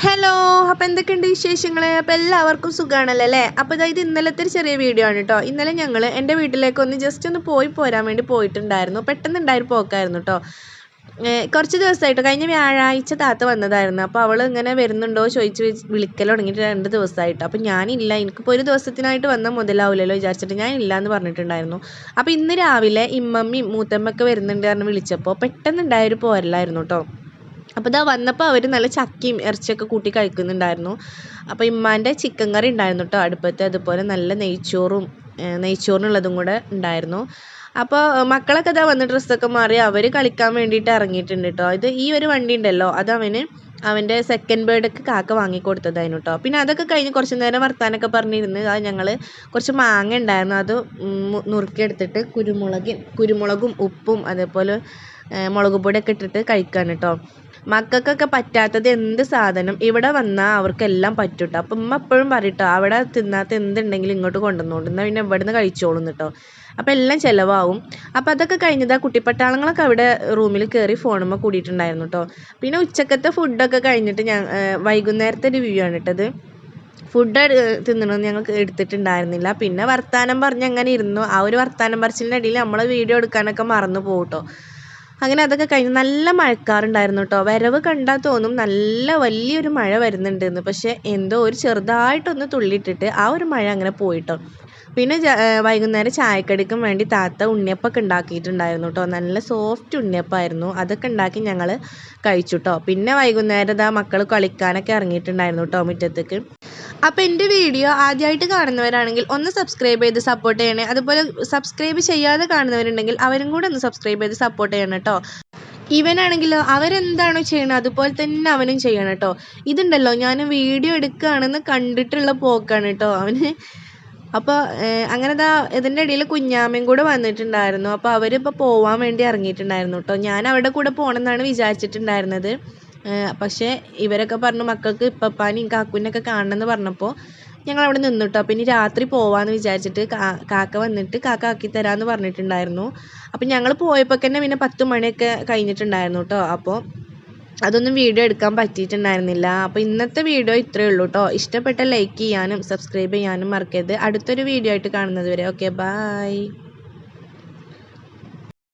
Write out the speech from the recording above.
Hello, അപ്പോൾ എന്തൊക്കെയുണ്ട് വിശേഷങ്ങൾ? അപ്പോൾ എല്ലാവർക്കും സുഖമാണല്ലോ അല്ലേ? അപ്പോൾ ഇത് ഇന്നലത്തെ ഒരു ചെറിയ വീഡിയോ ആണ് കേട്ടോ. ഇന്നലെ ഞങ്ങൾ എൻ്റെ വീട്ടിലേക്കൊന്ന് ജസ്റ്റ് ഒന്ന് പോയി പോരാൻ വേണ്ടി പോയിട്ടുണ്ടായിരുന്നു. പെട്ടെന്നുണ്ടായൊരു പോക്കായിരുന്നു കേട്ടോ. കുറച്ച് ദിവസമായിട്ട് കഴിഞ്ഞ വ്യാഴാഴ്ച താത്ത വന്നതായിരുന്നു. അപ്പോൾ അവൾ ഇങ്ങനെ വരുന്നുണ്ടോ ചോദിച്ച് വിളിക്കൽ തുടങ്ങിയിട്ട് 2 ദിവസമായിട്ട്. അപ്പോൾ ഞാനില്ല, എനിക്കിപ്പോൾ ഒരു ദിവസത്തിനായിട്ട് വന്നാൽ മുതലാവില്ലല്ലോ വിചാരിച്ചിട്ട് ഞാനില്ല എന്ന് പറഞ്ഞിട്ടുണ്ടായിരുന്നു. അപ്പോൾ ഇന്ന് രാവിലെ ഇമ്മമ്മയും മൂത്തമ്മയൊക്കെ വരുന്നുണ്ട് പറഞ്ഞ് വിളിച്ചപ്പോൾ പെട്ടെന്നുണ്ടായൊരു പോരലായിരുന്നു കേട്ടോ. അപ്പോൾ ഇതാ വന്നപ്പോൾ അവർ നല്ല ചക്കയും ഇറച്ചിയൊക്കെ കൂട്ടി കഴിക്കുന്നുണ്ടായിരുന്നു. അപ്പോൾ ഇമ്മാൻ്റെ ചിക്കൻ കറി ഉണ്ടായിരുന്നു കേട്ടോ അടുപ്പത്ത്. അതുപോലെ നല്ല നെയ്ച്ചോറിനുള്ളതും കൂടെ ഉണ്ടായിരുന്നു. അപ്പോൾ മക്കളൊക്കെ ഇതാ വന്ന് ഡ്രസ്സൊക്കെ മാറി അവർ കളിക്കാൻ വേണ്ടിയിട്ട് ഇറങ്ങിയിട്ടുണ്ട് കേട്ടോ. ഈ ഒരു വണ്ടി ഉണ്ടല്ലോ, അത് അവൻ്റെ സെക്കൻഡ് ബേർഡൊക്കെ കാക്ക വാങ്ങിക്കൊടുത്തതായിരുന്നു കേട്ടോ. പിന്നെ അതൊക്കെ കഴിഞ്ഞ് കുറച്ച് നേരം വർത്താനൊക്കെ പറഞ്ഞിരുന്ന് അത് ഞങ്ങൾ കുറച്ച് മാങ്ങ ഉണ്ടായിരുന്നു, അത് നുറുക്കിയെടുത്തിട്ട് കുരുമുളകും ഉപ്പും അതേപോലെ മുളക് പൊടിയൊക്കെ ഇട്ടിട്ട് കഴിക്കാൻ കേട്ടോ. മക്കൾക്കൊക്കെ പറ്റാത്തത് എന്ത് സാധനം ഇവിടെ വന്നാൽ അവർക്കെല്ലാം പറ്റും കേട്ടോ. അപ്പം ഉമ്മ എപ്പോഴും പറയും കേട്ടോ, അവിടെ തിന്നാത്ത എന്തുണ്ടെങ്കിലും ഇങ്ങോട്ട് കൊണ്ടുവന്നോണ്ട് എന്നാൽ പിന്നെ ഇവിടെ നിന്ന് കഴിച്ചോളും കേട്ടോ. അപ്പോൾ എല്ലാം ചിലവാകും. അപ്പോൾ അതൊക്കെ കഴിഞ്ഞതാ കുട്ടിപ്പട്ടാളങ്ങളൊക്കെ അവിടെ റൂമിൽ കയറി ഫോണുമ്മ കൂടിയിട്ടുണ്ടായിരുന്നു കേട്ടോ. പിന്നെ ഉച്ചക്കത്തെ ഫുഡൊക്കെ കഴിഞ്ഞിട്ട് വൈകുന്നേരത്തെ ഒരു വ്യൂ ആണ് കേട്ടത്. ഫുഡ് തിന്നണമെന്ന് ഞങ്ങൾക്ക് എടുത്തിട്ടുണ്ടായിരുന്നില്ല. പിന്നെ വർത്താനം പറഞ്ഞ് അങ്ങനെ ഇരുന്നു. ആ ഒരു വർത്താനം പറച്ചിലിൻ്റെ ഇടയിൽ നമ്മൾ വീഡിയോ എടുക്കാനൊക്കെ മറന്നു പോകും കേട്ടോ. അങ്ങനെ അതൊക്കെ കഴിഞ്ഞ് നല്ല മഴക്കാറുണ്ടായിരുന്നു കേട്ടോ. വരവ് കണ്ടാൽ തോന്നും നല്ല വലിയൊരു മഴ വരുന്നുണ്ടെന്ന്. പക്ഷേ എന്തോ ഒരു ചെറുതായിട്ടൊന്ന് തുള്ളിയിട്ടിട്ട് ആ ഒരു മഴ അങ്ങനെ പോയിട്ടോ. പിന്നെ വൈകുന്നേരം ചായക്കടിക്കും വേണ്ടി താത്ത ഉണ്ണിയപ്പമൊക്കെ ഉണ്ടാക്കിയിട്ടുണ്ടായിരുന്നു കേട്ടോ. നല്ല സോഫ്റ്റ് ഉണ്ണിയപ്പമായിരുന്നു. അതൊക്കെ ഉണ്ടാക്കി ഞങ്ങൾ കഴിച്ചു കേട്ടോ. പിന്നെ വൈകുന്നേരം ഇതാ മക്കൾ കളിക്കാനൊക്കെ ഇറങ്ങിയിട്ടുണ്ടായിരുന്നു കേട്ടോ മുറ്റത്തേക്ക്. അപ്പോൾ എൻ്റെ വീഡിയോ ആദ്യമായിട്ട് കാണുന്നവരാണെങ്കിൽ ഒന്ന് സബ്സ്ക്രൈബ് ചെയ്ത് സപ്പോർട്ട് ചെയ്യണേ. അതുപോലെ സബ്സ്ക്രൈബ് ചെയ്യാതെ കാണുന്നവരുണ്ടെങ്കിൽ അവരും കൂടെ ഒന്ന് സബ്സ്ക്രൈബ് ചെയ്ത് സപ്പോർട്ട് ചെയ്യണം കേട്ടോ. ഇവനാണെങ്കിലോ അവരെന്താണോ ചെയ്യണത് അതുപോലെ തന്നെ അവനും ചെയ്യണം കേട്ടോ. ഇതുണ്ടല്ലോ, ഞാൻ വീഡിയോ എടുക്കുകയാണെന്ന് കണ്ടിട്ടുള്ള പോക്കാണ് കേട്ടോ അവന്. അപ്പോൾ അങ്ങനെ ഇതിൻ്റെ ഇടയിൽ കുഞ്ഞാമ്മയും കൂടെ വന്നിട്ടുണ്ടായിരുന്നു. അപ്പോൾ അവരിപ്പോൾ പോവാൻ വേണ്ടി ഇറങ്ങിയിട്ടുണ്ടായിരുന്നു കേട്ടോ. ഞാൻ അവരുടെ കൂടെ പോകണമെന്നാണ് വിചാരിച്ചിട്ടുണ്ടായിരുന്നത്. പക്ഷേ ഇവരൊക്കെ പറഞ്ഞു മക്കൾക്ക് ഇപ്പപ്പാനെയും കാക്കുവിനെയൊക്കെ കാണണമെന്ന് പറഞ്ഞപ്പോൾ ഞങ്ങൾ അവിടെ നിന്നു കേട്ടോ. അപ്പോൾ ഇനി രാത്രി പോവാമെന്ന് വിചാരിച്ചിട്ട് കാക്ക വന്നിട്ട് കാക്ക ആക്കി തരാമെന്ന് പറഞ്ഞിട്ടുണ്ടായിരുന്നു. അപ്പോൾ ഞങ്ങൾ പോയപ്പോൾ തന്നെ പിന്നെ 10 മണിയൊക്കെ കഴിഞ്ഞിട്ടുണ്ടായിരുന്നു കേട്ടോ. അപ്പോൾ അതൊന്നും വീഡിയോ എടുക്കാൻ പറ്റിയിട്ടുണ്ടായിരുന്നില്ല. അപ്പോൾ ഇന്നത്തെ വീഡിയോ ഇത്രയേ ഉള്ളൂ കേട്ടോ. ഇഷ്ടപ്പെട്ട ലൈക്ക് ചെയ്യാനും സബ്സ്ക്രൈബ് ചെയ്യാനും മറക്കരുത്. അടുത്തൊരു വീഡിയോ ആയിട്ട് കാണുന്നത് വരെ ഓക്കെ, ബൈ.